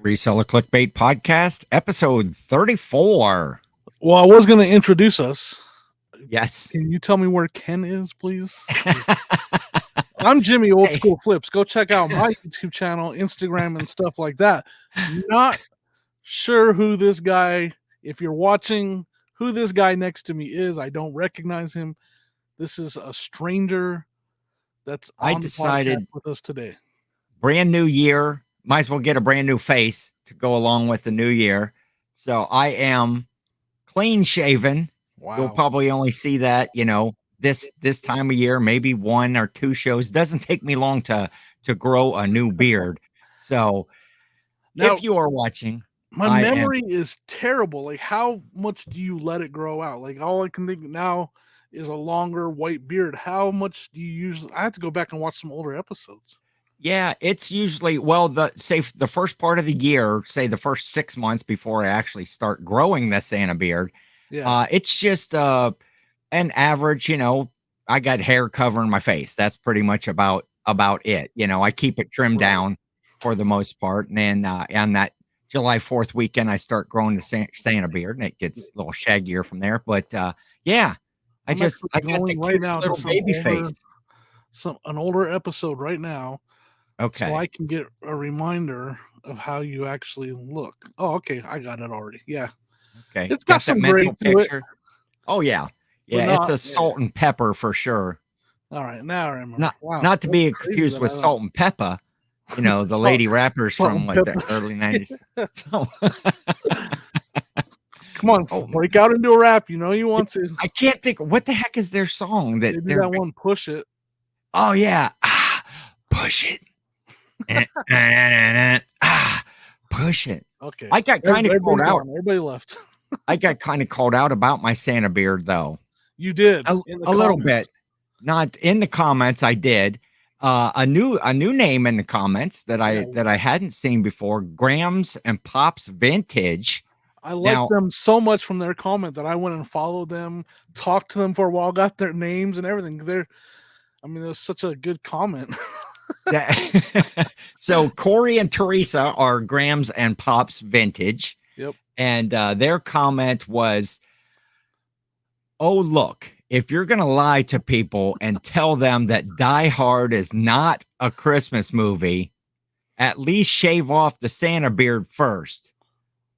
Reseller Clickbait Podcast, episode 34. Well, I was going to introduce us. Yes. Can you tell me where Ken is, please? I'm Jimmy Old Hey. School Flips. Go check out my YouTube channel, Instagram, and stuff like that. Not sure who this guy, if you're watching, who this guy next to me is. I don't recognize him. This is a stranger that's on the podcast with us today. Brand new year. Might as well get a brand new face to go along with the new year. So I am clean shaven. Wow. You'll probably only see that, this time of year, maybe one or two shows. Doesn't take me long to grow a new beard. So now, if you are watching, my memory is terrible. Like, how much do you let it grow out? Like, all I can think now is a longer white beard. How much do you usually? I have to go back and watch some older episodes. Yeah, it's usually, the first part of the year, say the first 6 months before I actually start growing the Santa beard. Yeah. It's just an average, I got hair covering my face. That's pretty much about it. I keep it trimmed down for the most part. And then on that July 4th weekend, I start growing the Santa beard, and it gets a little shaggier from there. But yeah, I got the right now little baby face. An older episode right now. Okay. So I can get a reminder of how you actually look. Oh, okay. I got it already. Yeah. Okay. It's got some great picture. Oh, yeah. Yeah, it's a salt and pepper for sure. All right. Now I remember. Not to be confused with Salt and Pepper, the lady rappers from the early 90s. So. Come on, break out into a rap. You want to. I can't think. What the heck is their song? They do that one, Push It. Oh, yeah. Push it. Push it. Okay. I got kind of called out. Everybody left. I got kind of called out about my Santa beard, though. You did a little bit. Not in the comments. I did. A new name in the comments that I hadn't seen before. Grams and Pops Vintage. I liked them so much from their comment that I went and followed them, talked to them for a while, got their names and everything. It was such a good comment. So Corey and Teresa are Grams and Pops Vintage. Yep. And their comment was, "Oh, look, if you're going to lie to people and tell them that Die Hard is not a Christmas movie, at least shave off the Santa beard first.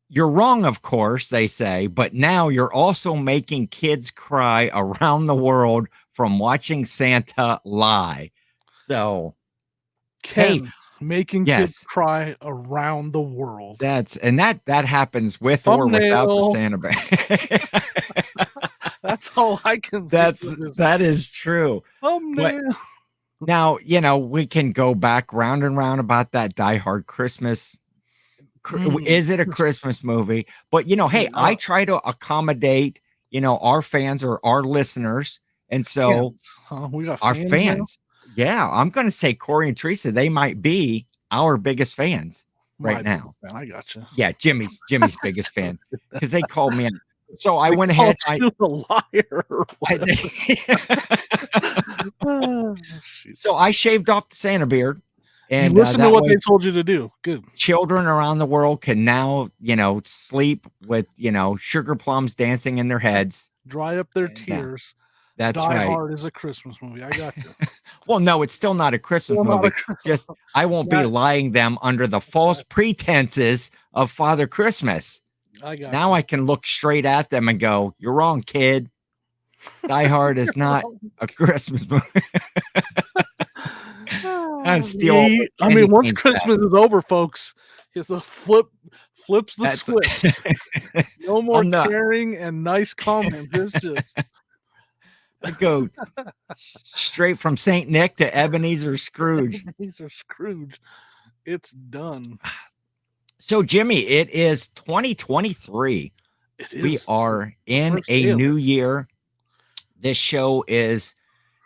You're wrong, of course," they say, "but now you're also making kids cry around the world from watching Santa lie." So, Ken, making kids cry around the world. That happens with or without the Santa beard. That's all I can. That is true. But now, we can go back round and round about that Die Hard Christmas. Is it a Christmas movie? But hey, I try to accommodate, our fans or our listeners, and so we got our fans. Yeah, I'm going to say Corey and Teresa, they might be our biggest fans right now. I gotcha. Yeah, Jimmy's biggest fan, because they called me. So I went ahead. You a liar. So I shaved off the Santa beard. And listen to what they told you to do. Good. Children around the world can now, sleep with, sugar plums dancing in their heads. Dry up their tears. That's right. Die Hard is a Christmas movie. I got you. Well, no, it's still not a Christmas movie. Just I won't be lying them under the false pretenses of Father Christmas. Now I can look straight at them and go, "You're wrong, kid. Die Hard is not a Christmas movie." Once Christmas is over, folks, it's a flips the switch. No more caring and nice comments. It's just I go straight from Saint Nick to Ebenezer Scrooge. Ebenezer Scrooge. It's done. So, Jimmy, it is 2023. We are in a new year. This show is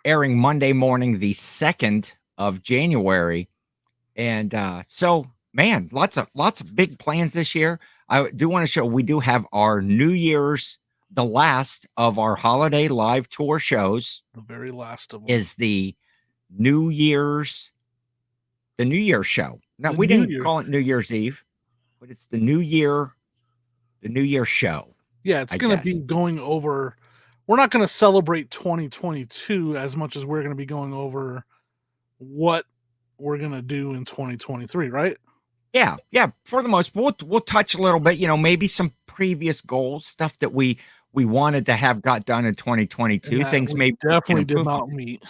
airing Monday morning, the 2nd of January. And so, man, lots of big plans this year. I do want to show we do have our New Year's, the last of our holiday live tour shows. The very last of them is the New Year's show. Now, we didn't call it New Year's Eve. but it's the New Year show, Yeah, it's I going to be guess. going over. We're not going to celebrate 2022 as much as we're going to be going over what we're going to do in 2023, right? Yeah, yeah. For the most, we'll touch a little bit. Maybe some previous goals, stuff that we wanted to have got done in And 2022. that Things we maybe we can definitely did improve on. not meet.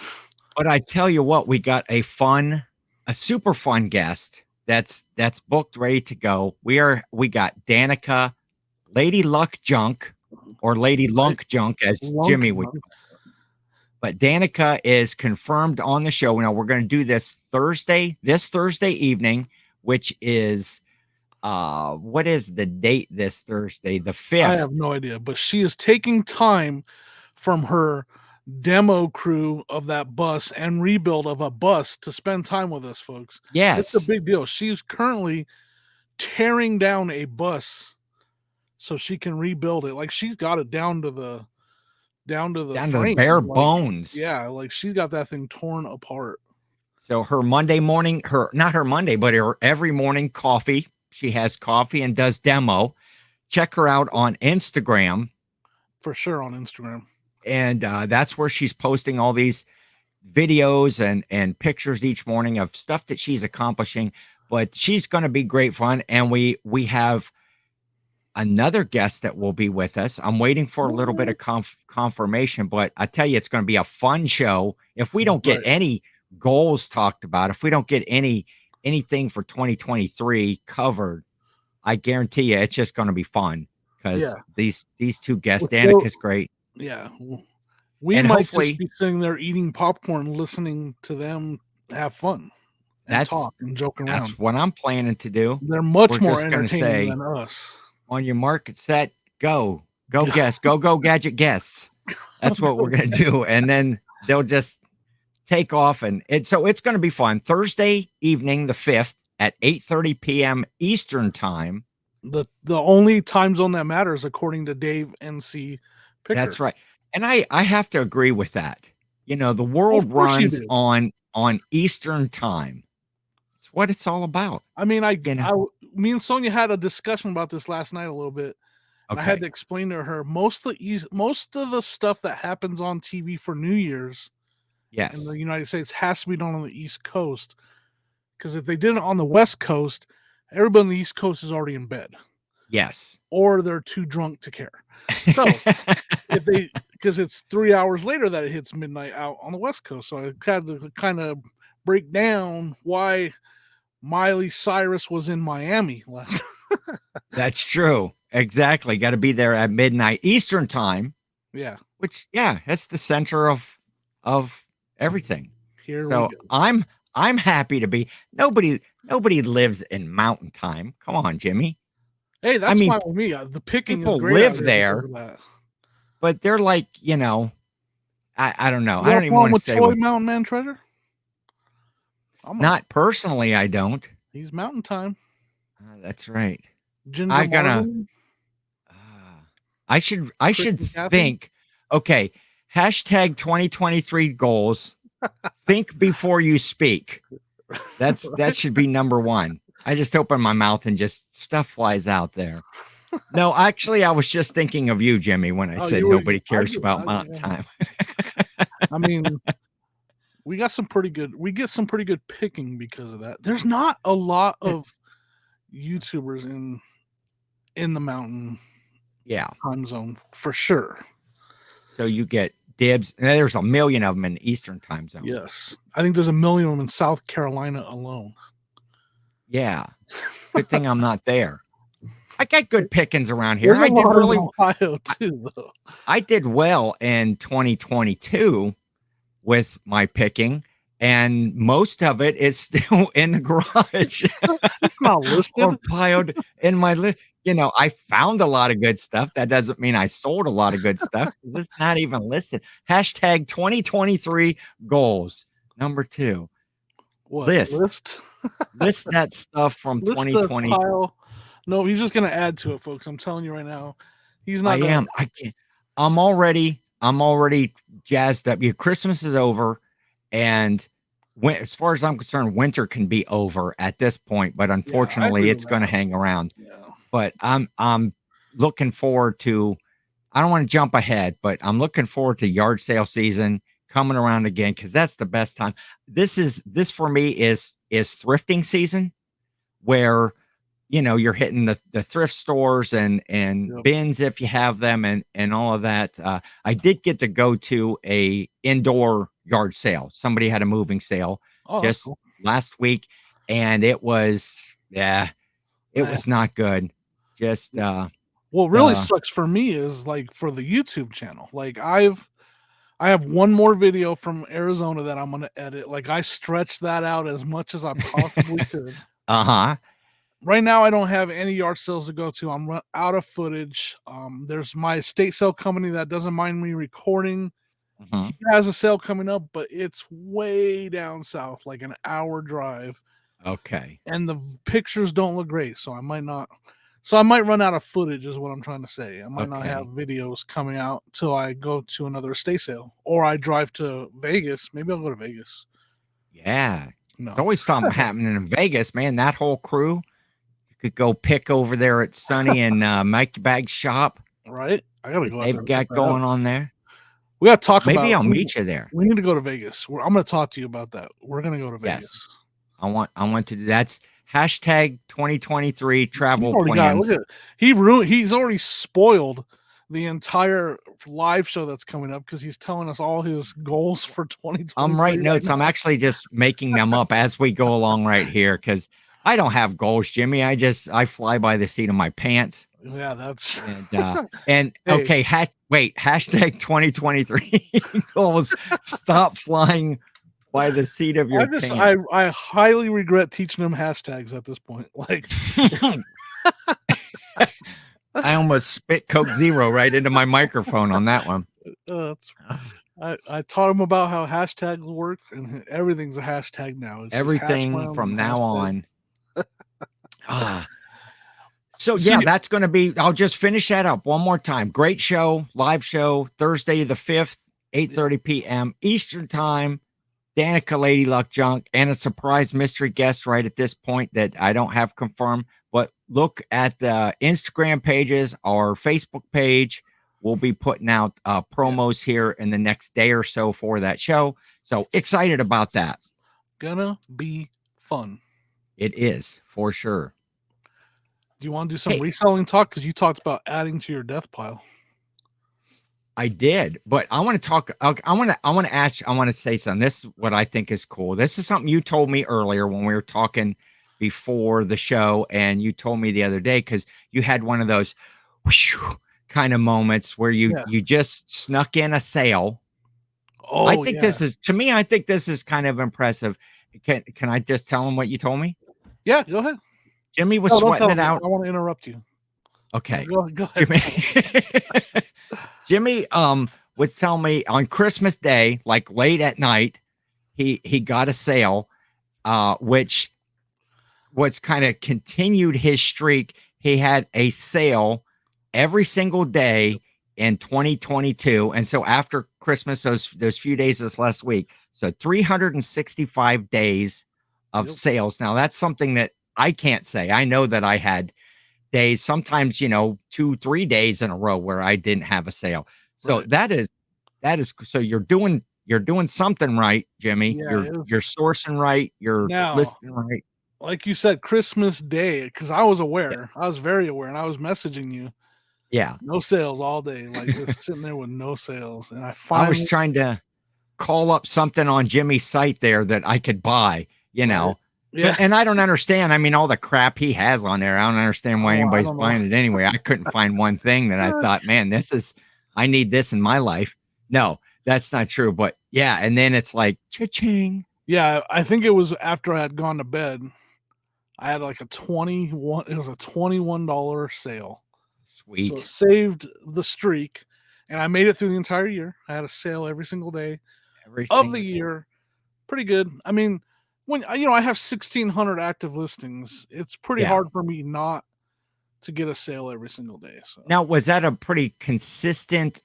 But I tell you what, we got a super fun guest that's booked, ready to go. We got Danica, Lady Luck Junk, or Lady Right? Lunk Junk, as Lunk. Jimmy would. But Danica is confirmed on the show. Now we're going to do this Thursday evening, which is what is the date this Thursday? The I have 5th. no idea, but she is taking time from her demo crew of that bus and rebuild of a bus to spend time with us, folks. It's a Yes. big deal. She's currently tearing down a bus so she can rebuild it. Like she's got it down to the Down to the frame. bare Like bones. yeah, like she's got that thing torn apart. So her Monday morning, not her Monday, but her every morning coffee. She has coffee and does demo. Check her out on Instagram. For sure on Instagram. And that's where she's posting all these videos and pictures each morning of stuff that she's accomplishing. But she's going to be great fun. And we have another guest that will be with us. I'm waiting for a little bit of confirmation, but I tell you, it's going to be a fun show. If we don't get Right. any goals talked about, if we don't get anything for 2023 covered, I guarantee you it's just going to be fun because Yeah. these two guests, So, Danica's great, yeah. We and might just hopefully be sitting there eating popcorn, listening to them have fun and that's talk and joke around. that's what I'm planning to do. They're much We're more just going to entertaining say, than us. on your market, set, go guest, go gadget guests. That's what we're going to do, and then they'll just take off, and it's going to be fun. Thursday evening, the 5th at 8:30 p.m. Eastern time. The only time zone that matters, according to Dave NC Picker. That's right, and I have to agree with that. The Of world course you runs do. on Eastern time. It's what it's all about. I mean, You know. me and Sonia had a discussion about this last night a little bit, and I had Okay. to explain to her most of the stuff that happens on TV for New Year's in Yes. the United States has to be done on the East Coast. Because if they did it on the West Coast, everybody on the East Coast is already in bed, Yes. or they're too drunk to care. So if they, because it's 3 hours later that it hits midnight out on the West Coast, so I had to kind of break down why Miley Cyrus was in Miami last. That's true. Exactly. Got to be there at midnight Eastern time, Yeah, which that's the center of everything. here we So go. I'm happy to be. Nobody lives in mountain time. Come on, Jimmy. Hey, I that's mean, fine with me. The picking is people great out live here because there, of that. but they're like, I don't know. You I got don't a even problem want to with say Troy what. Mountain Man Treasure? Not personally, I don't. He's Mountain Time. That's right. Ginger I gonna. Marvin, I Chris should and Kathy. think. Okay. Hashtag 2023 goals. Think before you speak. That should be number one. I just open my mouth and just stuff flies out there. No, actually, I was just thinking of you, Jimmy, when I Oh, said you were. nobody cares about mountain Yeah. time. I mean, we got some pretty good. We get some pretty good picking because of that. There's not a lot of YouTubers in the mountain Yeah. time zone for sure. So you get dibs. And there's a million of them in the Eastern time zone. Yes, I think there's a million of them in South Carolina alone. Yeah. Good thing I'm not there. I got good pickings around here. There's a lot in Ohio too, though. I did well in 2022 with my picking, and most of it is still in the garage. It's not listed. Or piled in my list. I found a lot of good stuff. That doesn't mean I sold a lot of good stuff because it's not even listed. Hashtag 2023 goals. Number 2. What List that stuff from list the 2020. pile. No, he's just gonna add to it, folks. I'm telling you right now. He's not. I am. I can't. I'm already jazzed up. Christmas is over, and as far as I'm concerned, winter can be over at this point. But unfortunately, it's going to hang around. Yeah. but I'm looking forward to. I don't want to jump ahead, but I'm looking forward to yard sale season coming around again because that's the best time. This for me is thrifting season where you're hitting the thrift stores and Yep. bins if you have them and all of that. I did get to go to a indoor yard sale. Somebody had a moving sale Oh, that's just cool. last week, and it was it Eh, was not good. Just what really the sucks for me is like for the YouTube channel. Like I have one more video from Arizona that I'm gonna edit. Like I stretched that out as much as I possibly could. uh-huh. Right now, I don't have any yard sales to go to. I'm out of footage. There's my estate sale company that doesn't mind me recording. Mhm. He has a sale coming up, but it's way down south, like an hour drive, Okay. and the pictures don't look great. So I might not. So I might run out of footage, is what I'm trying to say. I might not have Okay. videos coming out till I go to another estate sale, or I drive to Vegas. Maybe I'll go to Vegas. Yeah. There's No, always something happening in Vegas, man. That whole crew, you could go pick over there at Sonny and Mike Bag's shop right? I gotta that go out there they've and check got that out. going on there. We gotta talk Maybe about I'll meet you there. we need to go to Vegas. I'm gonna talk to you about that. We're gonna go to Yes. Vegas. I want to do that's hashtag 2023 He's travel already got look plans. at he's already spoiled the entire live show that's coming up because he's telling us all his goals for I'm 2023 writing right notes. I'm now. actually just making them up as we go along right here because I don't have goals, Jimmy. I fly by the seat of my pants. Yeah, that's And hey, okay, wait, hashtag 2023 goals. Stop flying by the seat of I your just pants. I highly regret teaching him hashtags at this point. Like I almost spit Coke Zero right into my microphone on that one. it's I taught him about how hashtags work, and everything's a hashtag now. It's just hash Everything browns and from now hashtag. on. Ah, so So yeah, that's going to be. I'll just finish that up one more time. Great show, live show, Thursday the 5th, 8:30 p.m. Eastern time. Danica Lady Luck Junk and a surprise mystery guest right at this point that I don't have confirmed. But look at the Instagram pages, our Facebook page. We'll be putting out yeah, promos here in the next day or so for that show. So excited about that. gonna be fun. It is for sure. Do you want to do some Hey, reselling talk? Because you talked about adding to your death pile. I did, but I want to talk. I want to say something. This is what I think is cool. This is something you told me earlier when we were talking before the show, and you told me the other day because you had one of those whew, kind of moments where you Yeah. you just snuck in a sale. I Oh think yeah. this is to me. I think this is kind of impressive. Can I just tell him what you told me? Yeah. Go ahead. Jimmy was No, don't sweating tell it him. out. I want to interrupt you. No, Okay, go ahead. Jimmy. Tell him. Jimmy would tell me on Christmas Day, like late at night, he got a sale, which was kind of continued his streak. He had a sale every single day in 2022, and so after Christmas, those few days this last week, so 365 days of Yep. sales. Now that's something that I can't say. I know that I had days, sometimes 2, 3 days in a row where I didn't have a sale. So Right. that is so you're doing something right, Jimmy. Yeah. You're It was you're sourcing right, you're now, listing right. like you said, Christmas Day. Because I was Yeah. aware. I was very aware, and I was messaging you. Yeah. No sales all day. Like just sitting there with no sales, and I I was finally trying to call up something on Jimmy's site there that I could buy, right. But Yeah. and I don't understand. I mean, all the crap he has on there. I don't understand why Oh, I anybody's don't know. buying it anyway. I couldn't find one thing that I thought, man, I need this in my life. No, that's not true. But yeah, and then it's like cha-ching. Yeah, I think it was after I had gone to bed. I had like a 21. It was a $21 sale. So it Sweet. saved the streak, and I made it through the entire year. I had a sale every single day Every of the single day. year. Pretty good. I mean, when I have 1,600 active listings, it's pretty Yeah. hard for me not to get a sale every single day. So Now, was that a pretty consistent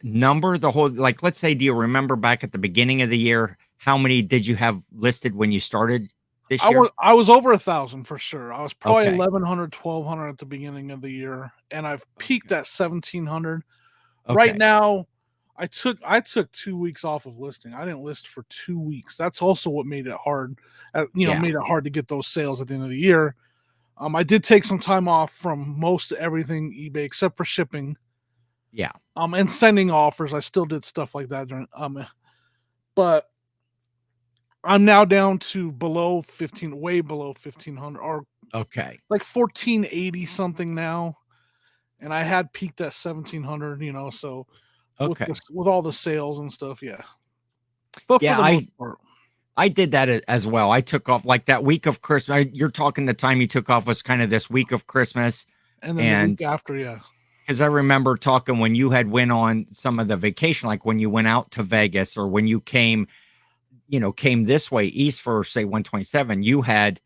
number the whole like let's say do you remember back at the beginning of the year how many did you have listed when you started? this year? I was over 1,000 for sure. I was probably Okay. 1,100, 1,200 at the beginning of the year, and I've peaked Okay. at 1,700. Right Okay. now, I took 2 weeks off of listing. I didn't list for 2 weeks. That's also what made it hard. Yeah. Made it hard to get those sales at the end of the year. I did take some time off from most everything eBay except for shipping. Yeah. And sending offers. I still did stuff like that during but I'm now down to below 15, way below 1,500, or Okay. like 1,480 something now. And I had peaked at 1,700. So Okay. with all the sales and stuff, yeah. But for Yeah, the most part, I did that as well. I took off like that week of Christmas. You're talking the time you took off was kind of this week of Christmas, and then the week and after, yeah, because I remember talking when you had went on some of the vacation, like when you went out to Vegas or when you came, came this way east for say 127, you had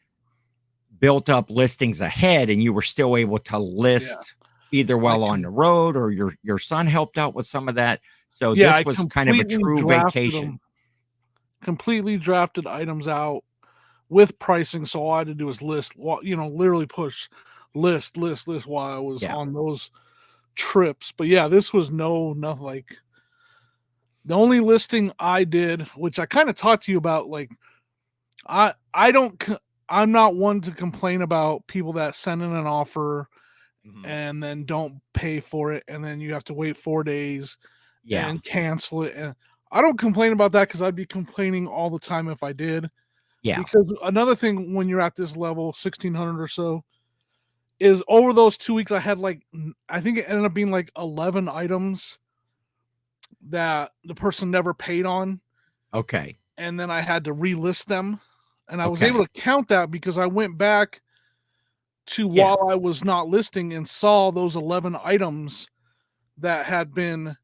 built up listings ahead, and you were still able to yeah, list either I while on the can, road or your son helped out with some of that. So yeah, this I was kind of a true vacation. completely drafted items out with pricing. So all I had to do was list, literally push list while I was Yeah. on those trips. But yeah, this was nothing like the only listing I did, which I kind of talked to you about. Like I don't, I'm not one to complain about people that send in an offer Mhm. and then don't pay for it, and then you have to wait 4 days Yeah. and cancel it. And I don't complain about that because I'd be complaining all the time if I did. Yeah. Because another thing, when you're at this level, 1,600 or so, is over those 2 weeks, I had like, I think it ended up being like 11 items that the person never paid on. Okay. And then I had to relist them. And I was able Okay. to count that because I went back to Yeah. while I was not listing and saw those 11 items that had been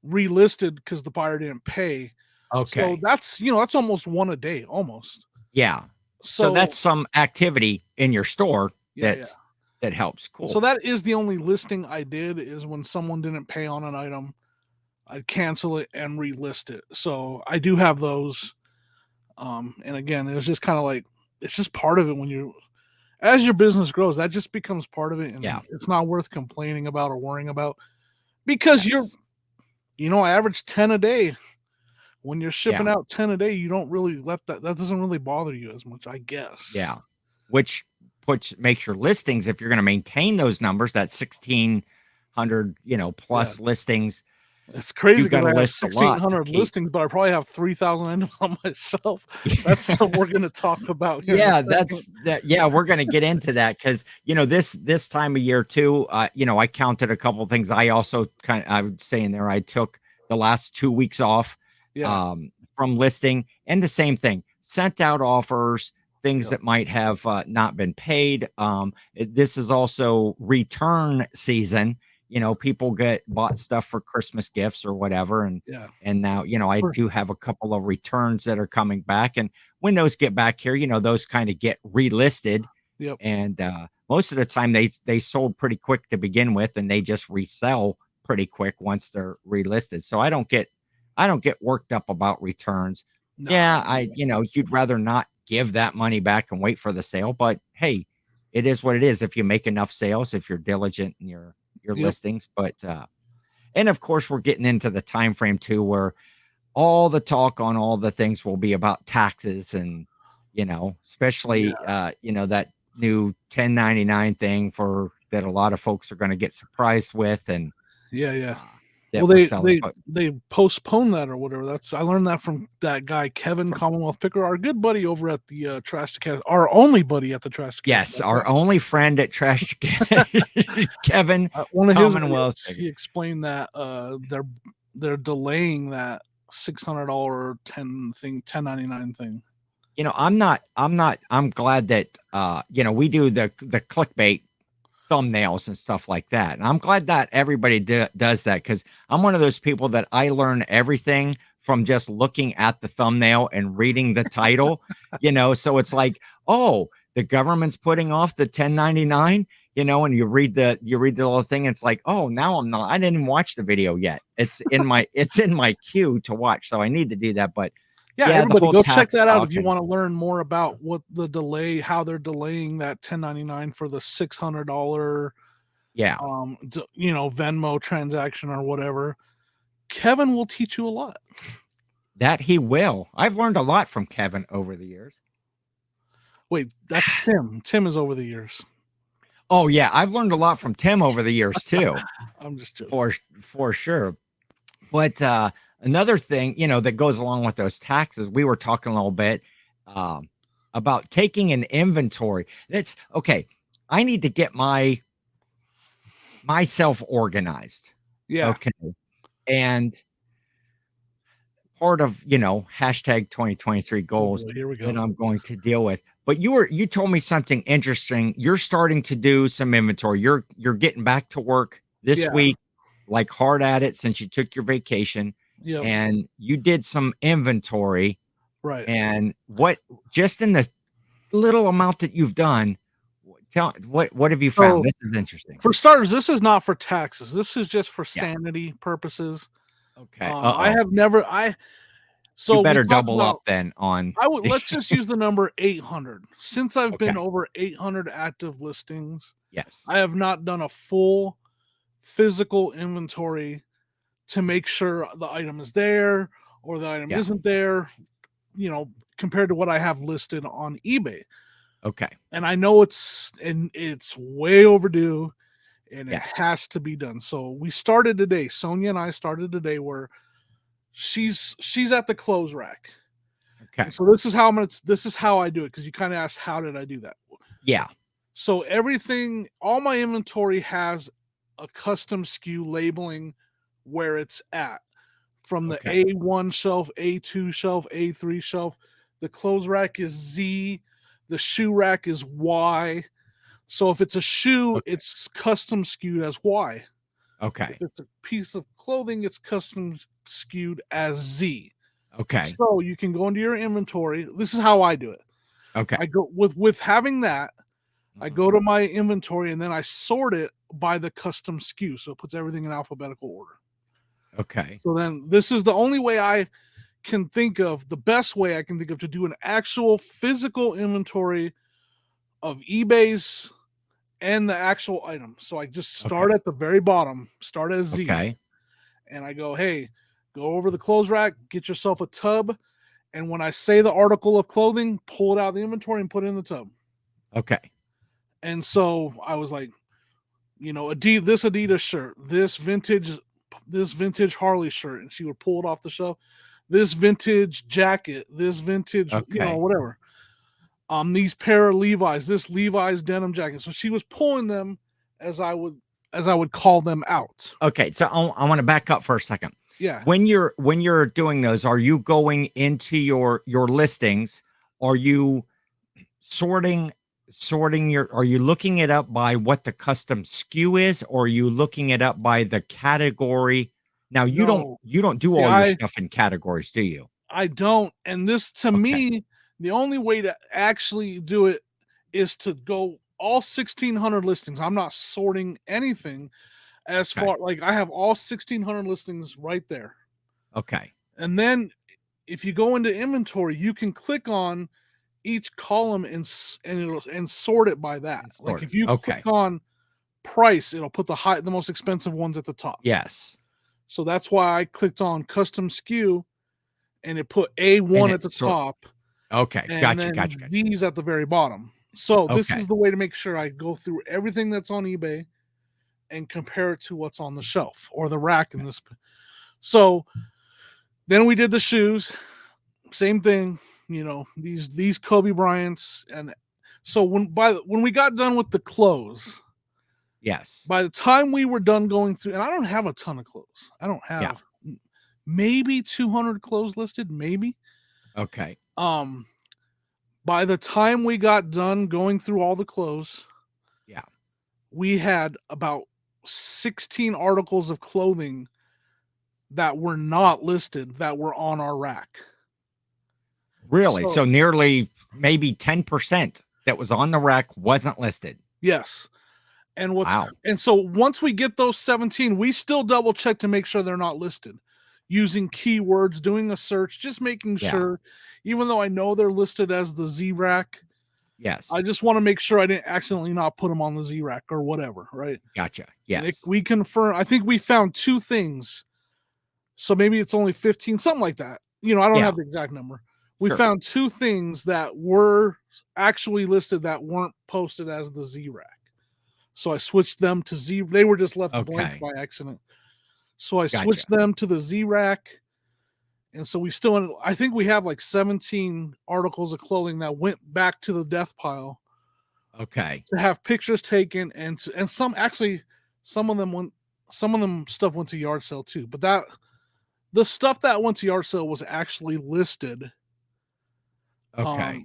relisted because the buyer didn't pay. So Okay. that's almost one a day, almost. Yeah. So that's So some activity in your store yeah, yeah. that helps. So Cool. that is the only listing I did, is when someone didn't pay on an item, I'd cancel it and relist it. So I do have those. And again, it was just kind of like, it's just part of it when as your business grows, that just becomes part of it, Yeah. and it's not worth complaining about or worrying about, because Yes. I average 10 a day. When you're Yeah. shipping out 10 a day, you don't really that doesn't really bother you as much, I guess. Yeah. Which puts makes your listings, if you're going to maintain those numbers, that 1,600, Yeah. plus listings, It's crazy you got because to I have list a lot to 1,600 keep. listings, but I probably have 3,000 items on my shelf. That's something we're gonna talk about here in a Yeah, second. that's that. Yeah, we're going to get into that because this time of year too. I counted a couple things. I also I would say in there I took the last 2 weeks off Yeah. from listing, and the same thing, sent out offers, things Yep. that might have not been paid. This is also return season. People get bought stuff for Christmas gifts or whatever, Yeah. and now I For do have a couple of returns that are coming back, and when those get back here, those kind of get relisted. Yep. And most of the time they sold pretty quick to begin with, and they just resell pretty quick once they're relisted. So I don't get worked up about returns. Nah. Yeah, you'd rather not give that money back and wait for the sale, but hey, it is what it is if you make enough sales, if you're diligent in your Yep. listings. But and of course we're getting into the time frame too where all the talk on all the things will be about taxes, and especially Yeah. that new 1099 thing for that a lot of folks are going to get surprised with, and Yeah, yeah. uh, Well, that we're selling. But they postponed that or whatever. I learned that from that guy Kevin from, Commonwealth Picker, our good buddy over at the Trash to Cash, our only buddy at the Trash to Cash. yes, our only friend at Trash Kevin One of his Commonwealth. videos, he explained that they're delaying that $600 1099 thing. I'm glad that we do the clickbait thumbnails and stuff like that. And I'm glad that everybody does that, because I'm one of those people that I learn everything from just looking at the thumbnail and reading the title. So it's like, oh, the government's putting off the 1099, and you read the little thing. It's like, oh, now I didn't even watch the video yet. It's in my queue to watch. So I need to do that. But Yeah, Yeah, the everybody whole go check tax that out if talk you and want to learn more about what the delay, how they're delaying that 1099 for the $600 yeah, Venmo transaction or whatever. Kevin will teach you a lot. that he will. I've learned a lot from Kevin over the years. Wait, that's Tim. Tim is over the years. Oh yeah, I've learned a lot from Tim over the years too, I'm just joking. for sure. But another thing, that goes along with those taxes, we were talking a little bit um, about taking an inventory. It's okay. I need to get myself organized. Yeah. Okay, and part of hashtag 2023 Oh goals boy, here we that go. I'm going to deal with. But you told me something interesting. You're starting to do some inventory. You're getting back to work this Yeah. week, like hard at it since you took your vacation, Yep. and you did some inventory. Right. And what just in the little amount that you've done, tell what have you found? So This is interesting. for starters, this is not for taxes. This is just for Yeah. sanity purposes. Okay. I Uh-oh. have never I You so we better talked double up about then on I would let's just use the number 800. Since I've been okay. over 800 active listings, Yes. I have not done a full physical inventory to make sure the item is there or the item Yeah. isn't there, compared to what I have listed on eBay. Okay. And I know it's way overdue and it Yes. has to be done. So we started today. Sonia and I started today where she's at the clothes rack. Okay. And so this is how I do it because you kind of asked how did I do that. Yeah. So all my inventory has a custom SKU labeling where it's at. From the Okay. A1 shelf, A2 shelf, A3 shelf. The clothes rack is Z. The shoe rack is Y. So if it's a shoe, Okay. it's custom skewed as Y. If Okay. it's a piece of clothing, it's custom skewed as Z. Okay. So you can go into your inventory. This is how I do it. Okay. I go with having that, I Mhm. go to my inventory and then I sort it by the custom SKU. So it puts everything in alphabetical order. Okay. So then this is the only way the best way I can think of to do an actual physical inventory of eBay's and the actual item. So I just start Okay. at the very bottom, start as Z, Okay. and I go, hey, go over the clothes rack, get yourself a tub. And when I say the article of clothing, pull it out of the inventory and put it in the tub. Okay. And so I was like, this Adidas shirt, this vintage Harley shirt, and she would pull it off the shelf. This vintage jacket, this vintage, Okay. whatever. These pair of Levi's, this Levi's denim jacket. So she was pulling them as I would call them out. Okay. So I want to back up for a second. Yeah. When you're doing those, are you going into your listings? Are you sorting are you looking it up by what the custom SKU is, or are you looking it up by the category? Now No. you don't do See, all your stuff in categories, do you? I don't. And this to Okay. me, the only way to actually do it is to go all 1600 listings. I'm not sorting anything as Okay. far like I have all 1600 listings right there. Okay. And then if you go into inventory, you can click on each column and sort it by that. And Like sort it. if you click Okay. on price, it'll put the most expensive ones at the top. Yes. So that's why I clicked on custom SKU and it put And A1 at the it's top okay. and Gotcha. then Gotcha. Gotcha. these at the very bottom. So this Okay. is the way to make sure I go through everything that's on eBay and compare it to what's on the shelf or the rack in this. So then we did the shoes, same thing, these Kobe Bryants. And so when we got done with the clothes, Yes. by the time we were done going through, and I don't have a ton of clothes. I don't Yeah. have maybe 200 clothes listed, maybe. Okay. By the time we got done going through all the clothes, Yeah. we had about 16 articles of clothing that were not listed that were on our rack. Really? So nearly maybe 10% that was on the rack wasn't listed. Yes. And Wow. so once we get those 17, we still double check to make sure they're not listed. using keywords, doing a search, just making Yeah. sure, even though I know they're listed as the Z rack, I Yes. just want to make sure I didn't accidentally not put them on the Z rack or whatever, right? Gotcha. And Yes. we confirm. I think we found 2 things, so maybe it's only 15, something like that. I don't Yeah. have the exact number. We Sure. found 2 things that were actually listed that weren't posted as the Z rack. So I switched them to Z. They were just left blank Okay. by accident. So I Gotcha. switched them to the Z rack. And so we still, I think we have like 17 articles of clothing that went back to the death pile Okay. to have pictures taken, and some actually, some of them stuff went to yard sale too. But the stuff that went to yard sale was actually listed, Okay.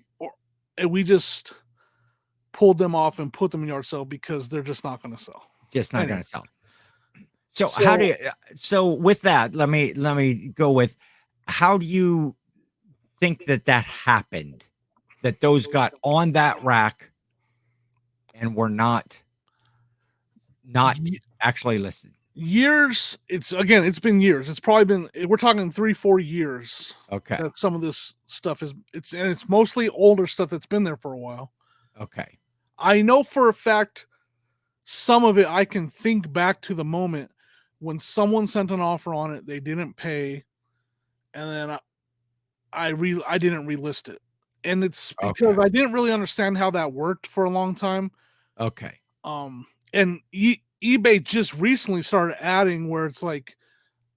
and we just pulled them off and put them in yard sale because they're just not going to sell. Just not Anyway, going to sell. So how do so you, so with that, let me go with, how do you think that happened? That those got on that rack and were not actually listed. years, it's been years. It's probably been, we're talking 3-4 years Okay. that some of this stuff it's mostly older stuff that's been there for a while. Okay. I know for a fact some of it I can think back to the moment when someone sent an offer on it, they didn't pay, and then I didn't relist it. And it's because Okay. I didn't really understand how that worked for a long time. Okay. And eBay just recently started adding where it's like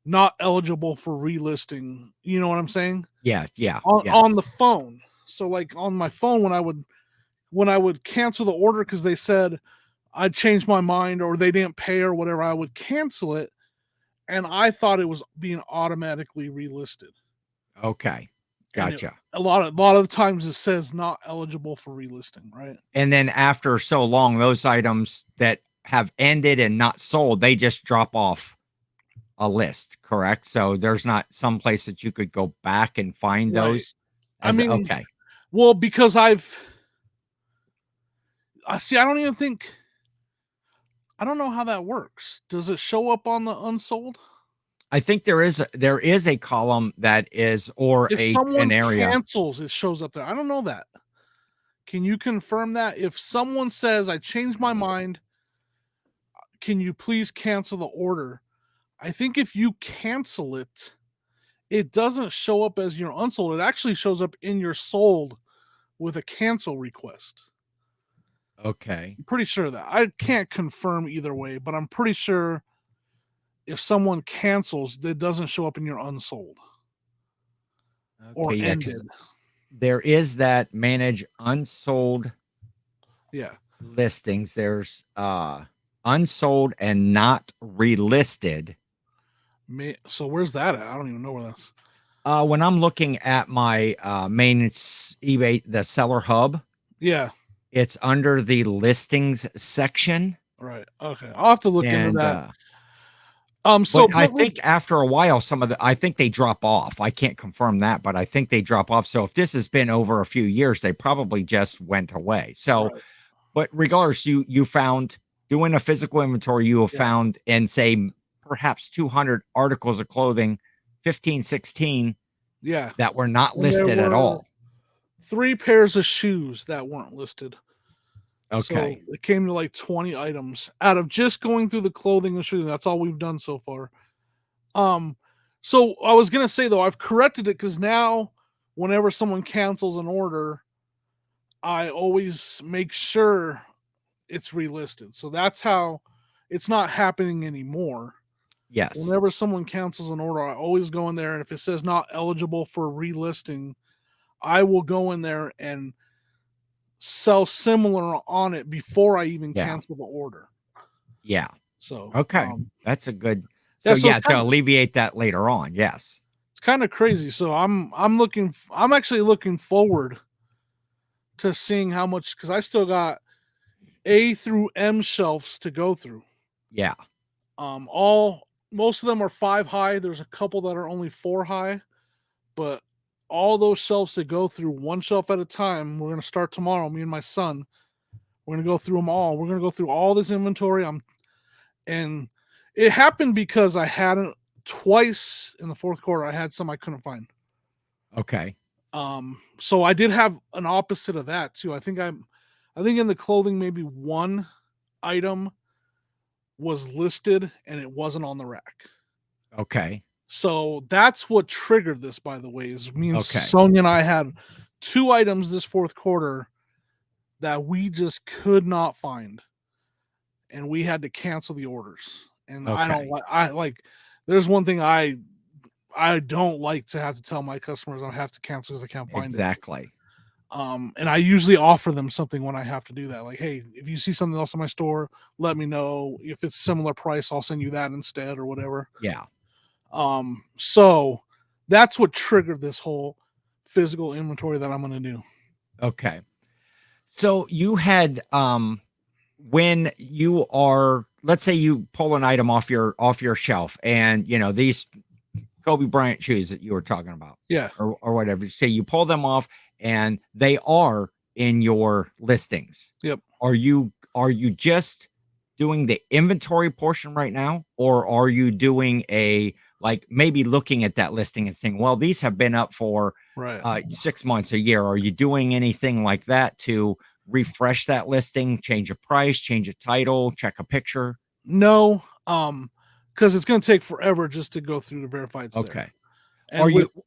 not eligible for relisting. You know what I'm saying? Yeah. Yeah. On the Yes. phone. So like on my phone, when I would cancel the order because they said I'd changed my mind or they didn't pay or whatever, I would cancel it, and I thought it was being automatically relisted. Okay. And Gotcha. a lot of times it says not eligible for relisting, right? And then after so long, those items that have ended and not sold, they just drop off a list, correct? So there's not some place that you could go back and find Right. those I as mean, okay. well, because I see. I don't know how that works. Does it show up on the unsold? I think there is a column that is, or If an someone area. cancels, it shows up there. I don't know that. Can you confirm that? If someone says, I changed my mind, can you please cancel the order? I think if you cancel it, it doesn't show up as your unsold. It actually shows up in your sold with a cancel request. Okay. I'm pretty sure that. I can't confirm either way, but I'm pretty sure if someone cancels, it doesn't show up in your unsold Okay, or yeah, because ended. there is that manage unsold Yeah. listings. There's unsold and not relisted. So where's that at? I don't even know where that's. When I'm looking at my main eBay, the seller hub, Yeah. it's under the listings section. Right. Okay. I'll have to look into And that. but So I think after a while, I think they drop off. I can't confirm that, but I think they drop off. So if this has been over a few years, they probably just went away. So, right. but regardless, you found, doing a physical inventory, you have Yeah. found, and say perhaps 200 articles of clothing, 15, 16 Yeah. that were not And there listed at were all. 3 pairs of shoes that weren't listed. So Okay. it came to like 20 items out of just going through the clothing and shoes. That's all we've done so far. Um, so I was gonna say though, I've corrected it because now whenever someone cancels an order, I always make sure it's relisted. So that's how it's not happening anymore. Yes. Whenever someone cancels an order, I always go in there, and if it says not eligible for relisting, I will go in there and sell similar on it before I even Yeah. cancel the order. Yeah. So, Okay. That's a good. yeah, So so yeah, to alleviate that later on. Yes. it's kind of crazy. So I'm actually looking forward to seeing how much, because I still got A through M shelves to go through. Yeah. All most of them are 5 high. There's a couple that are only 4 high, but all those shelves to go through one shelf at a time. We're gonna start tomorrow. Me and my son. We're gonna go through them all. We're gonna go through all this inventory. And it happened because I hadn't twice in the fourth quarter, I had some I couldn't find. Okay. So I did have an opposite of that too. I think in the clothing, maybe one item was listed and it wasn't on the rack. Okay. So that's what triggered this, by the way, is me and Okay. Sonia and I had two items this fourth quarter that we just could not find, and we had to cancel the orders. And I don't Okay. like I like there's one thing I don't like to have to tell my customers I have to cancel because I can't find it. Exactly. And I usually offer them something when I have to do that. Like, hey, if you see something else in my store, let me know. If it's similar price, I'll send you that instead or whatever. Yeah. So that's what triggered this whole physical inventory that I'm going to do. Okay. So you had when you are, let's say you pull an item off your shelf, and these Kobe Bryant shoes that you were talking about, Yeah. or whatever. Say you pull them off and they are in your listings. Yep. Are you just doing the inventory portion right now, or are you doing a, like, maybe looking at that listing and saying, well, these have been up for Right. 6 months, a year? Are you doing anything like that to refresh that listing, change a price, change a title, check a picture? No, because it's going to take forever just to go through to verify it's there. Okay. Are And with you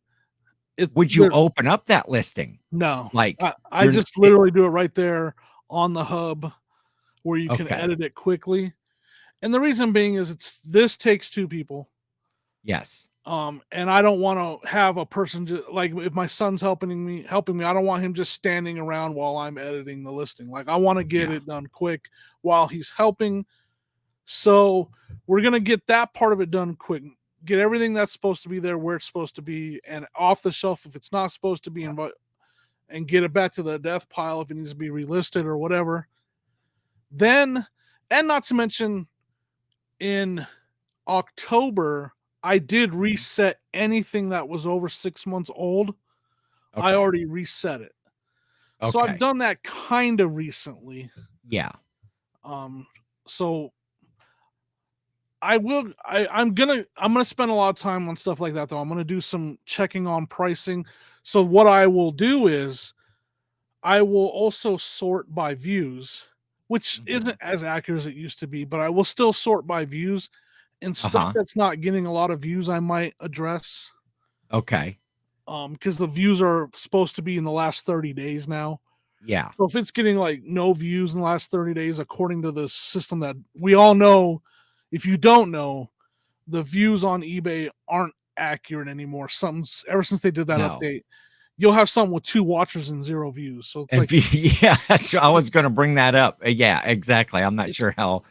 it, Would you there, open up that listing? no, Like, I you're just it, literally do it right there on the hub where you can okay. edit it quickly. And the reason being is this takes two people. Yes. And I don't want to have a person just like if my son's helping me, I don't want him just standing around while I'm editing the listing. Like I want to get Yeah. it done quick while he's helping. So we're gonna get that part of it done quick. Get everything that's supposed to be there where it's supposed to be, and off the shelf if it's not supposed to be, and get it back to the death pile if it needs to be relisted or whatever. Then, and not to mention, in October, I did reset anything that was over 6 months old. I Okay. already reset it. So I've Okay. done that kind of recently. Yeah. Um, so I'm gonna spend a lot of time on stuff like that though. I'm gonna do some checking on pricing. So what I will do is I will also sort by views, which Mhm. isn't as accurate as it used to be, but I will still sort by views and stuff Uh-huh. that's not getting a lot of views I might address. Okay. Because the views are supposed to be in the last 30 days now. Yeah. So if it's getting like no views in the last 30 days, according to the system that we all know, if you don't know, the views on eBay aren't accurate anymore. Something's ever since they did that No. update, you'll have something with 2 watchers and 0 views. So it's If like you yeah, I was it's gonna bring that up. Yeah, exactly. I'm not it's sure it's how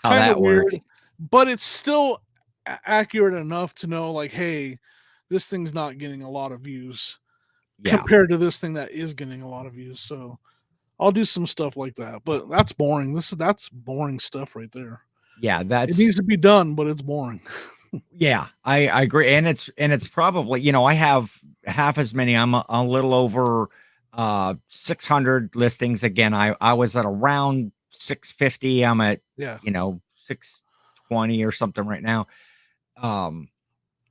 kind of that weird, works. but it's still accurate enough to know like, hey, this thing's not getting a lot of views Yeah. compared to this thing that is getting a lot of views. So I'll do some stuff like that. But that's boring. That's boring stuff right there. Yeah, It needs that's to be done, but it's boring. yeah, I agree, and it's probably, I have half as many. I'm a little over 600 listings. Again, I was at around 650. I'm at, Yeah. 620 or something right now. Um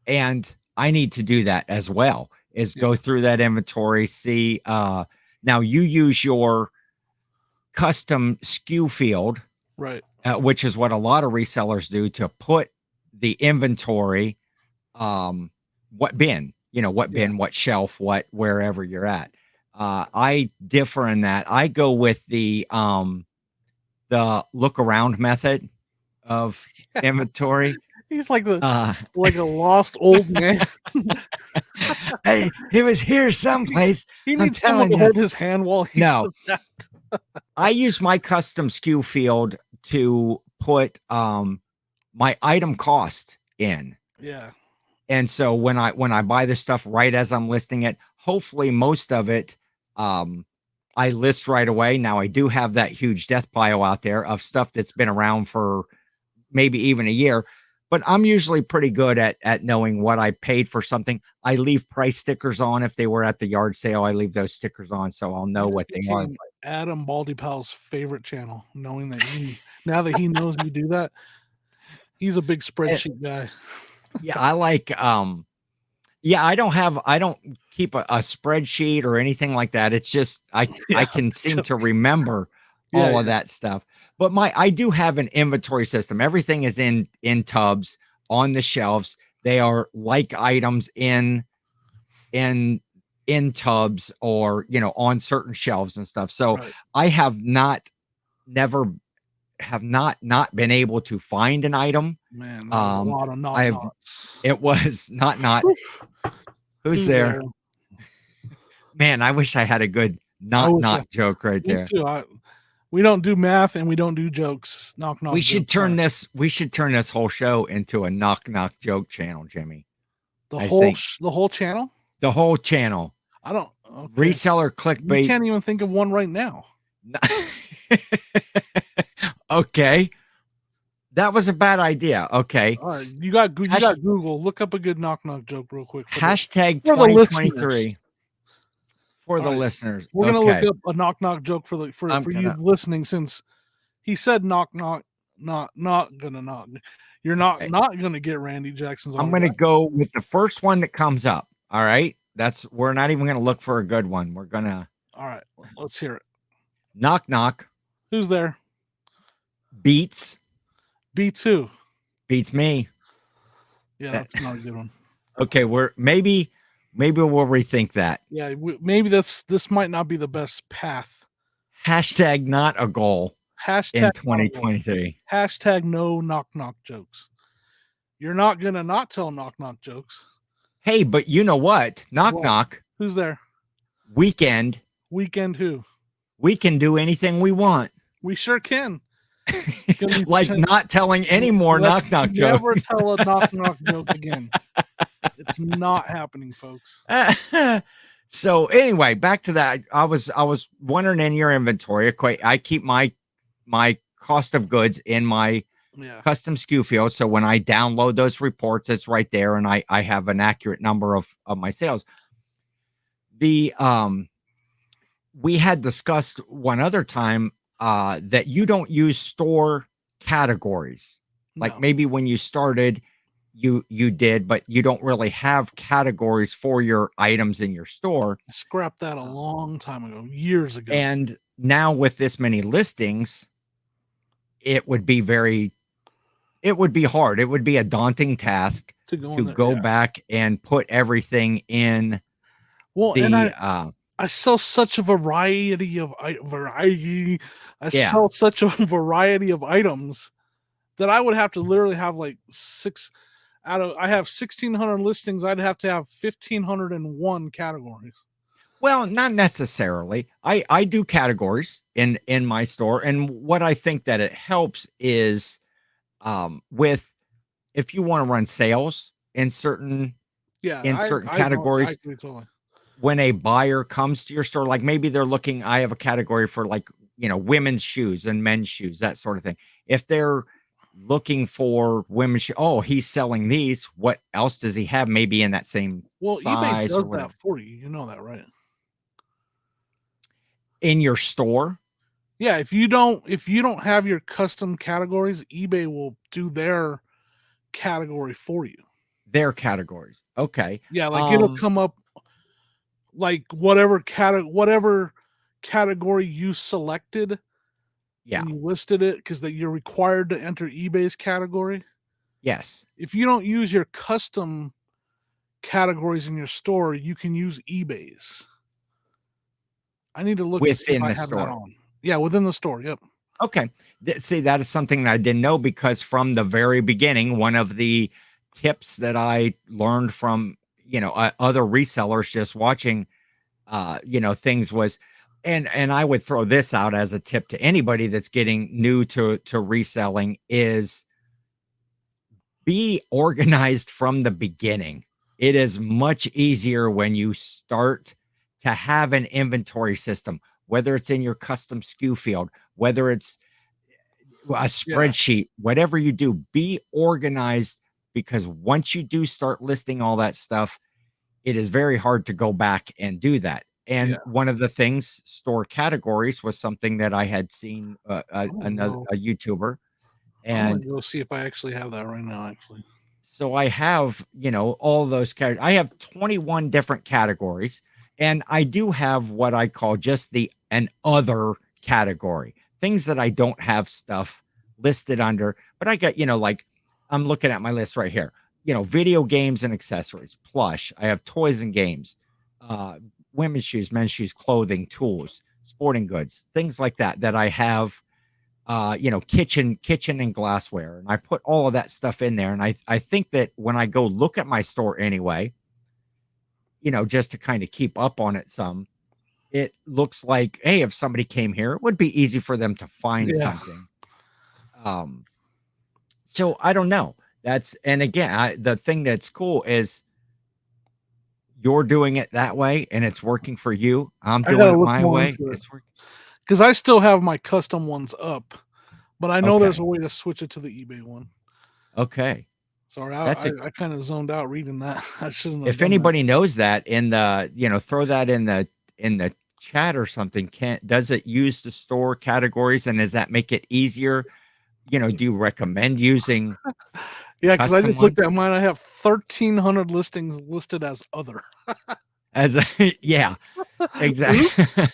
and I need to do that as well, is Yeah. go through that inventory, see, now you use your custom SKU field, Right. which is what a lot of resellers do, to put the inventory, what bin, what Yeah. bin, what shelf, what, wherever you're at. I differ in that. I go with the look around method of inventory. He's like the Uh, like a lost old man. hey, it was here someplace. He I'm needs someone telling to you. hold his hand while he No, does that. I use my custom SKU field to put my item cost in. Yeah. And so when I buy this stuff right as I'm listing it, hopefully most of it I list right away. Now I do have that huge death pile out there of stuff that's been around for maybe even a year, but I'm usually pretty good at knowing what I paid for something. I leave price stickers on if they were at the yard sale. I leave those stickers on so I'll You know just what they are. became Adam Baldypow's favorite channel, knowing that now that he knows you do that, he's a big And, spreadsheet guy. Yeah, I like yeah, I don't keep a spreadsheet or anything like that. It's just I Yeah, can seem to joke. remember Yeah, all of yeah, that stuff. But my I do have an inventory system. Everything is in tubs on the shelves. They are like items in in tubs or, you know, on certain shelves and stuff. So right. I have not never have not been able to find an item. Man, that was a Um lot of knock I've knocks. it was not Whew. who's Who's there? there? Man, I wish I had a good I wish I knock joke right me there. too. We don't do math and we don't do jokes. Knock knock jokes. Sorry. We should turn this whole show into a knock joke channel, Jimmy. I think The whole channel? the whole channel. I don't okay. Reseller We clickbait. can't even think of one right now. Okay. That was a bad idea. Okay. All right, you Hash, got Google. Look up a good knock knock joke real quick hashtag for the listeners. 2023 for All the right, listeners. we're gonna look Okay. up a knock knock joke for I'm for you gonna listening since he said knock knock, not gonna knock. You're okay. not gonna get Randy Jackson's I'm gonna autograph. go with the first one that comes up. All right. That's we're not even gonna look for a good one. We're gonna All right, let's hear it. knock knock Who's there? beats B2. beats me. Yeah, That that's not a good one. okay, we're maybe we'll rethink that. Yeah, maybe this might not be the best path. Hashtag not a goal in Hashtag not a goal. 2023. Hashtag no knock knock jokes. You're not gonna not tell knock knock jokes. Hey, but you know what? Knock What? knock. Who's there? Weekend. Weekend who? We can do anything we want. We sure can. Can we Like pretend? not telling any more Let's knock knock jokes. never tell a knock knock joke again. It's not happening, folks. So anyway, back to that. I was wondering in your inventory. I keep my cost of goods in my Yeah. custom SKU field. So when I download those reports, it's right there, and I have an accurate number of my sales. The we had discussed one other time that you don't use store categories. Like No. maybe when you started, you did, but you don't really have categories for your items in your store. I scrapped that a long time ago, years ago. And now with this many listings, it would be hard. It would be a daunting task To go in to there, go yeah. back and put everything in Well, and the I sell such a variety of variety. I yeah. sell such a variety of items that I would have to literally have like I have 1,600 listings. I'd have to have 1,501 categories. Well, not necessarily. I do categories in my store, and what I think that it helps is with if you want to run sales Yeah, in certain I categories, agree totally. when a buyer comes to your store, like maybe they're looking, I have a category for like, you know, women's shoes and men's shoes, that sort of thing. If they're looking for women's shoes, oh, he's selling these. What else does he have? Maybe in that same Well, eBay size or does that whatever for you. You know that, right? in your store. Yeah, if you don't have your custom categories, eBay will do their category for you. Their categories. Okay. Yeah, like it'll come up like whatever category you selected Yeah. and you listed it because that you're required to enter eBay's category. Yes. If you don't use your custom categories in your store, you can use eBay's. I need to look to see if Within I the have that store. on. Yeah, within the store. Yep. Okay. See, that is something that I didn't know because from the very beginning, one of the tips that I learned from, you know, other resellers just watching, you know, things was, and I would throw this out as a tip to anybody that's getting new to reselling is be organized from the beginning. It is much easier when you start to have an inventory system, whether it's in your custom SKU field, whether it's a Yeah. spreadsheet, whatever you do, be organized because once you do start listing all that stuff, it is very hard to go back and do that. And Yeah. one of the things, store categories, was something that I had seen I'm gonna another go a YouTuber, I'm gonna and go see if I actually have that right now, actually. So I have, all those categories. I have 21 different categories, and I do have what I call just the an other category, things that I don't have stuff listed under. But I got, like I'm looking at my list right here. Video games and accessories, plush. I have toys and games, uh, women's shoes, men's shoes, clothing, tools, sporting goods, things like that that I have, kitchen and glassware. And I put all of that stuff in there. And I think that when I go look at my store anyway, just to kind of keep up on it some, it looks like, hey, if somebody came here, it would be easy for them to find Yeah, something. Um, so I don't know. And again, the thing that's cool is you're doing it that way and it's working for you. I'm I doing gotta it look my more way. into it It's working. because I still have my custom ones up, but I know there's Okay. a way to switch it to the eBay one. Okay. Sorry, That's a I kind of zoned out reading that. I shouldn't have If done that. anybody knows that in the, throw that in the chat or something. Does it use the store categories and does that make it easier? Do you recommend using Yeah, because I custom just looked ones at mine. I have 1,300 listings listed as other. as a yeah, exactly. Oops.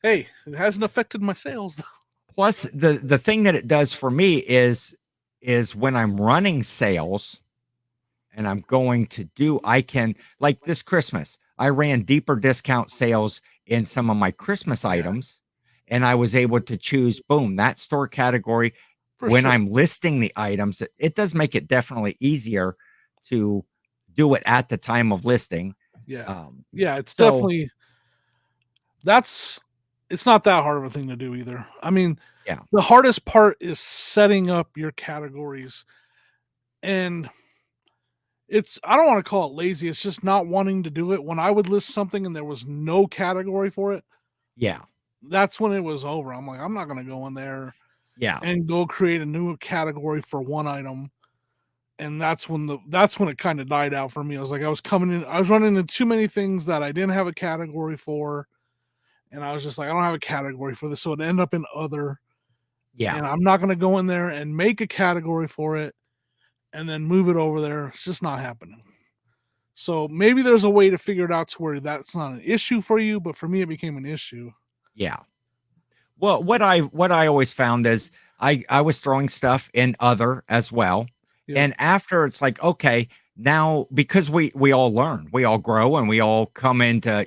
Hey, it hasn't affected my sales. Plus the thing that it does for me is when I'm running sales and I'm going to do, I can, like this Christmas, I ran deeper discount sales in some of my Christmas Yeah, items, and I was able to choose, boom, that store category. for When sure. I'm listing the items, it does make it definitely easier to do it at the time of listing. Yeah, Um, yeah, it's so definitely that's it's not that hard of a thing to do either. I mean, yeah, the hardest part is setting up your categories, and it's I don't want to call it lazy. It's just not wanting to do it. When I would list something and there was no category for it, yeah, that's when it was over. I'm like, I'm not going to go in there yeah, and go create a new category for one item. And that's when it kind of died out for me. I was like, I was running into too many things that I didn't have a category for, and I was just like, I don't have a category for this, so it ended up in other. yeah. And I'm not going to go in there and make a category for it and then move it over there. It's just not happening. So maybe there's a way to figure it out to where that's not an issue for you, but for me, it became an issue. Yeah. Well, what I always found is I was throwing stuff in other as well. Yep. And after it's like, okay, now because we all learn, we all grow and we all come into,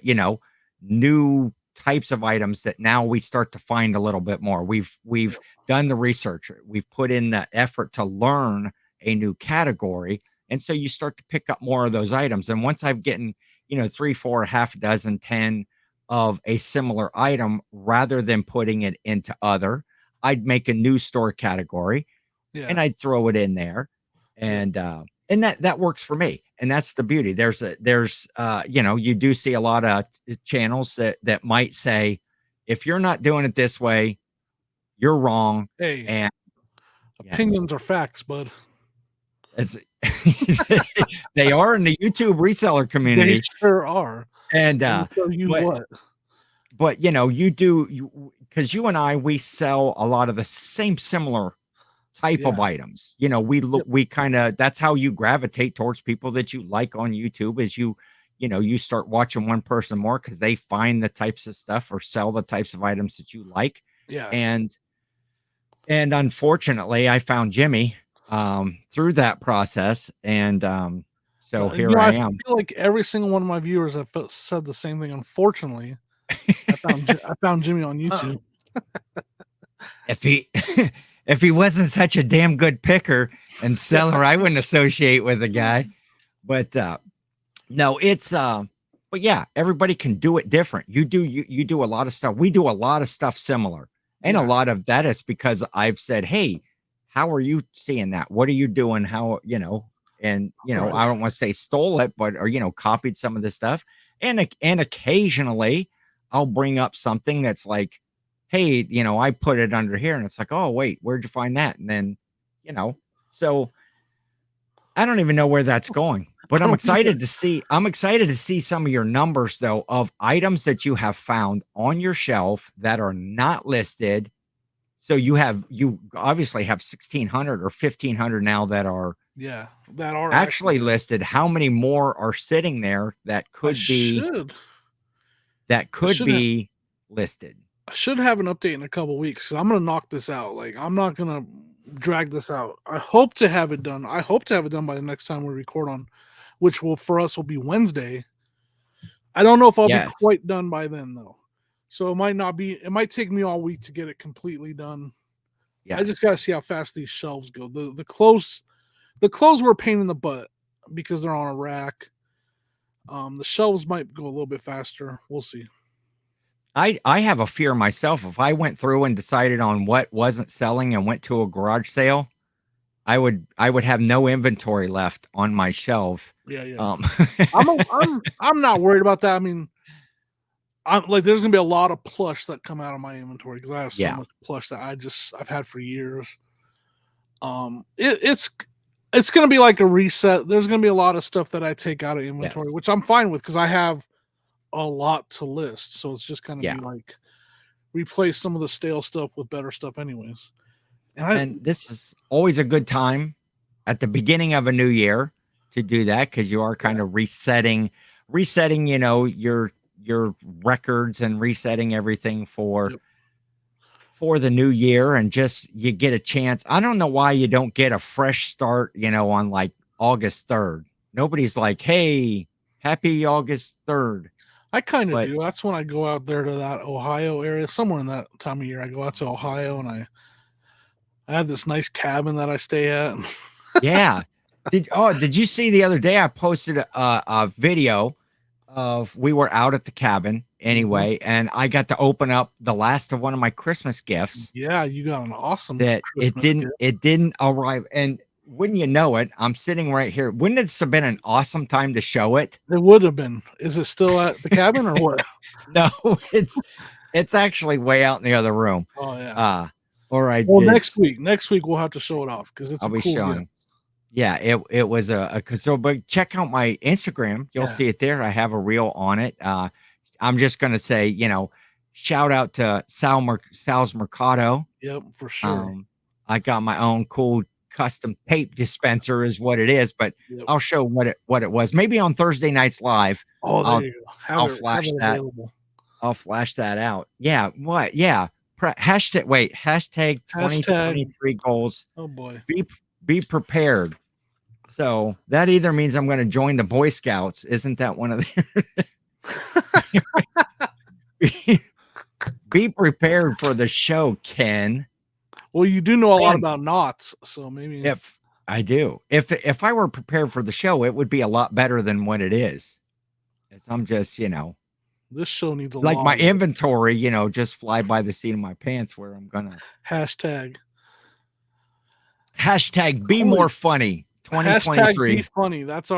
new types of items that now we start to find a little bit more. We've Yep. done the research, we've put in the effort to learn a new category. And so you start to pick up more of those items. And once I've gotten, three, four, half a dozen, 10 of a similar item rather than putting it into other. I'd make a new store category Yeah. and I'd throw it in there. Yep. And that works for me. And that's the beauty. You do see a lot of channels that might say, if you're not doing it this way, you're wrong. Hey, And yes, opinions are facts, bud. as they are in the YouTube reseller They community. sure are. And Let me tell you but what. you do, because you and I, we sell a lot of the same similar type Yeah. of items. We look, Yep. we kind of, that's how you gravitate towards people that you like on YouTube, is you start watching one person more because they find the types of stuff or sell the types of items that you like. Yeah. And unfortunately I found Jimmy through that process. And so here I I am. feel like every single one of my viewers have said the same thing. Unfortunately, I found Jimmy on Uh, YouTube. if he if he wasn't such a damn good picker and seller, I wouldn't associate with the guy. But no, it's but yeah, everybody can do it different. You do a lot of stuff. We do a lot of stuff similar. And a Yeah. lot of that is because I've said, "Hey, how are you seeing that? What are you doing? How, and Right. I don't want to say stole it, but or copied some of the stuff. And occasionally I'll bring up something that's like, "Hey, I put it under here." And it's like, "Oh, wait, where'd you find that?" And then, so I don't even know where that's going, but I don't either. I'm excited to see some of your numbers though of items that you have found on your shelf that are not listed So you obviously have 1,600 or 1,500 now that are Yeah, that are actually active. listed. How many more are sitting there I should. I should have. listed? I should have an update in a couple weeks. So I'm gonna knock this out. Like I'm not gonna drag this out. I hope to have it done. I hope to have it done by the next time we record on, which will for us will be Wednesday. I don't know if I'll be Yes. quite done by then though. So it might not be. It might take me all week to get it completely done. I just Yes. gotta see how fast these shelves go. The clothes were a pain in the butt because they're on a rack. The shelves might go a little bit faster. We'll see. I have a fear myself. If I went through and decided on what wasn't selling and went to a garage sale, I would have no inventory left on my shelf. Yeah, yeah. Um, I'm not worried about that. I mean, I'm like, there's gonna be a lot of plush that come out of my inventory because I have so yeah, much plush that I've had for years. It's gonna be like a reset. There's gonna be a lot of stuff that I take out of inventory, yes, which I'm fine with because I have a lot to list. So it's just gonna yeah. be like replace some of the stale stuff with better stuff, anyways. And And this is always a good time at the beginning of a new year to do that because you are yeah, kind of resetting, your records and resetting everything yep. for the new year, and just you get a chance. I don't know why you don't get a fresh start, on like August 3rd. Nobody's like, "Hey, happy August 3rd." I kind of But do. That's when I go out there to that Ohio area. Somewhere in that time of year, I go out to Ohio and I have this nice cabin that I stay at. yeah. Did you see the other day I posted a video of we were out at the cabin Mhm. anyway, and I got to open up the last of one of my Christmas gifts Yeah, you got an awesome that it Christmas didn't gift. it didn't arrive. And wouldn't you know it, I'm sitting right here. Wouldn't this have been an awesome time to show it? It would have been. Is it still at the cabin or what? No, it's actually way out in the other room. Oh yeah. Uh or I Well, did next week we'll have to show it off because it's I'll a be cool gift. showing. Yeah, it was so, but check out my Instagram. You'll Yeah. see it there. I have a reel on it. I'm just gonna say, shout out to Sal's Mercado. Yep. For sure. Um, I got my own cool custom tape dispenser, is what it is. But Yep. I'll show what it was. Maybe on Thursday nights live. Oh, there I'll you go. I'll Have flash it that. available. I'll flash that out. Yeah. What? Yeah. Hashtag. Wait. Hashtag Hashtag. 2023 goals. Oh boy. Be be prepared. So that either means I'm going to join the Boy Scouts. Isn't that one of the be prepared for the show, Ken? Well, you do know a lot And about knots, so maybe if I do, if I were prepared for the show, it would be a lot better than what it is. As I'm just, this show needs a like lot my of work. inventory, just fly by the seat of my pants where I'm gonna Hashtag. hashtag be Holy more funny hashtag be 2023. funny. That's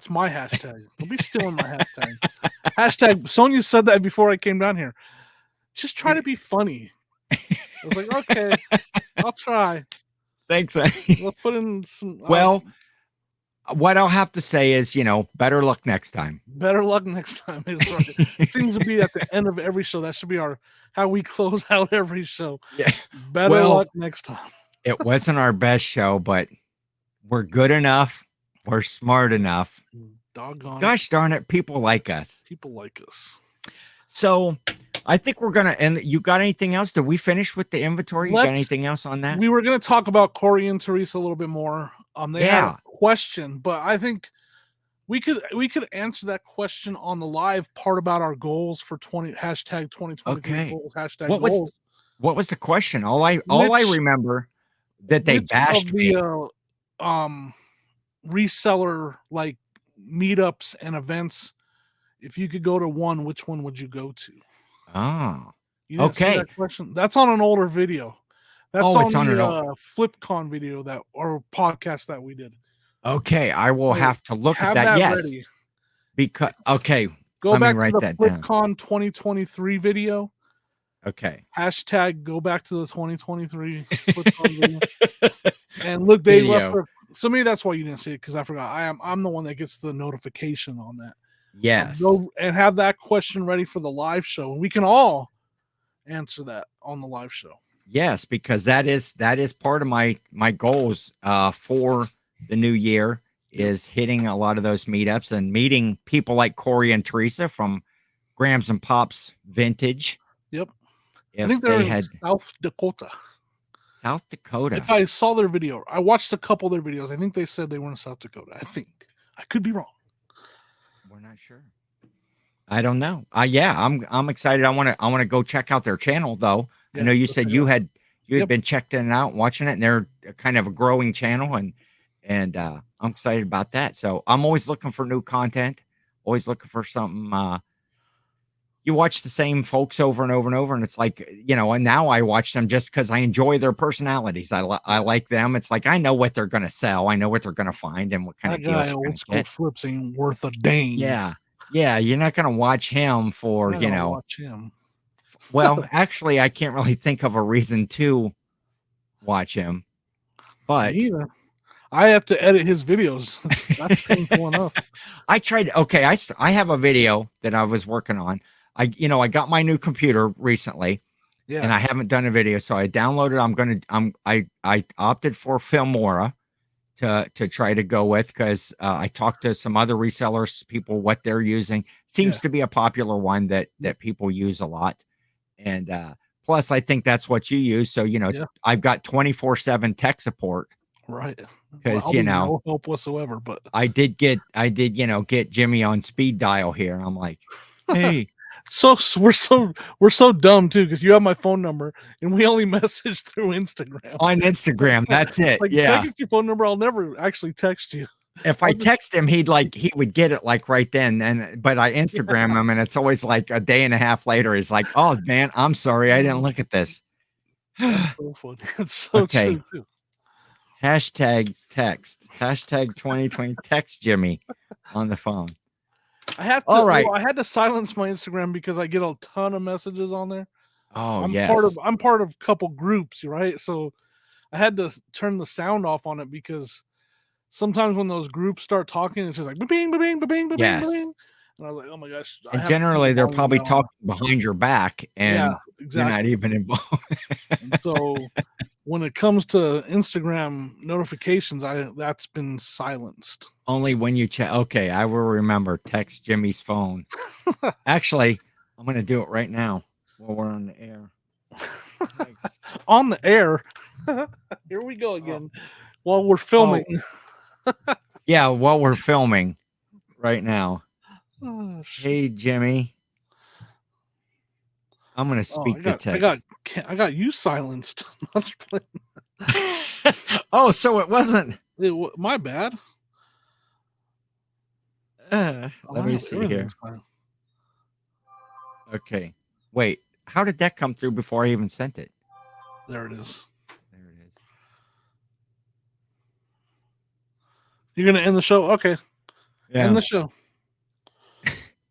my hashtag. Don't be stealing my hashtag. Hashtag Sonia said that before I came down here. Just try to be funny. I was like, okay, I'll try. Thanks. Let's put in some Well, what I'll have to say is, better luck next time. better luck next time. Is right. It seems to be at the end of every show. That should be how we close out every show. Yeah. Better Well, luck next time. it wasn't our best show, but we're good enough. We're smart enough. Doggone Gosh darn it, people like us. people like us. So I think we're gonna end. You got anything else? Did we finish with the inventory? You got Let's anything else on that? We were going to talk about Corey and Teresa a little bit more. They had a Yeah. question, but I think we could answer that question on the live part about our goals for hashtag 2023 Okay. goals, hashtag What goals. was the question? All I remember that they Which of bashed me. the reseller like meetups and events, if you could go to one, which one would you go to? Oh, You didn't see okay. that question? That's on an older video. That's Oh, on it's on an old. the FlipCon video or podcast that we did. Okay, I will So have to look at have that. Yes, ready. because okay, Go let me back to write the that down. FlipCon 2023 video. Okay. Hashtag go back to the 2023 FlipCon video. And look, they left so maybe that's why you didn't see it because I forgot. I'm the one that gets the notification on that. Yes. Go and have that question ready for the live show, and we can all answer that on the live show. Yes, because that is part of my goals for the new year Yep. is hitting a lot of those meetups and meeting people like Corey and Teresa from Grams and Pops Vintage. Yep. I If think they're they in had South Dakota. South If Dakota, I saw their video, I watched a couple of their videos. I think they said they were in South Dakota. I think. I could be wrong. we're not sure. I don't know. Yeah, I'm excited. I want to go check out their channel though. I Yeah. know you Go check said it out. you had Yep. been checking it out, watching it, and they're kind of a growing channel, and I'm excited about that. So I'm always looking for new content, always looking for something. You watch the same folks over and over and over, and it's like and now I watch them just because I enjoy their personalities. I Yeah. like them. It's like I know what they're gonna sell, I know what they're gonna find, and what kind That of deals guy, they're old gonna school get. flips, ain't worth a dang. Yeah, yeah, you're not gonna watch him for I'm not gonna watch him. Well, actually, I can't really think of a reason to watch him, Me but either. I have to edit his videos. That's painful enough. I tried. Okay, I have a video that I was working on. I got my new computer recently, and Yeah. I haven't done a video, so I downloaded. I opted for Filmora to try to go with because I talked to some other resellers, people what they're using. Yeah. Seems to be a popular one that Yep. people use a lot. And plus, I think that's what you use. So, Yeah. I've got 24/7 tech support Right. Well, because, I'll be no help whatsoever, but I did, get Jimmy on speed dial here. I'm like, hey, we're so dumb too because you have my phone number and we only message through Instagram. on Instagram. That's it. Like, can I Yeah. get your phone number? I'll never actually text you. If I I'll just text him, he would get it like right then. But I Instagram him and it's always like a day and a half later. He's like, oh man, I'm sorry. I didn't look at this. That's so funny. It's so Okay. true too. Hashtag text. Hashtag 2020 text Jimmy on the phone. All right. I had to silence my Instagram because I get a ton of messages on there. Oh, I'm part of yes. I'm part of a couple groups, right? So I had to turn the sound off on it because sometimes when those groups start talking, it's just like bing, bing, bing, bing, Yes. bing. And I was like, oh my gosh, I And have to keep the generally, they're volume probably down on it. talking behind your back, Yeah, and you're not exactly. even involved. And so when it comes to Instagram notifications, that's been silenced. Only when you check. Okay, I will remember. Text Jimmy's phone. Actually, I'm going to do it right now while we're on the air. On the air. Here we go again. While we're filming. Yeah, while we're filming right now. Oh, Hey, Jimmy. I'm going to speak the text. I got you silenced. Oh, so it wasn't. My bad. Let me see here. Okay. Wait, how did that come through before I even sent it? There it is. There it is. You're going to end the show? Okay. Yeah. End the show.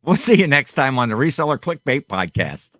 We'll see you next time on the Reseller Clickbait Podcast.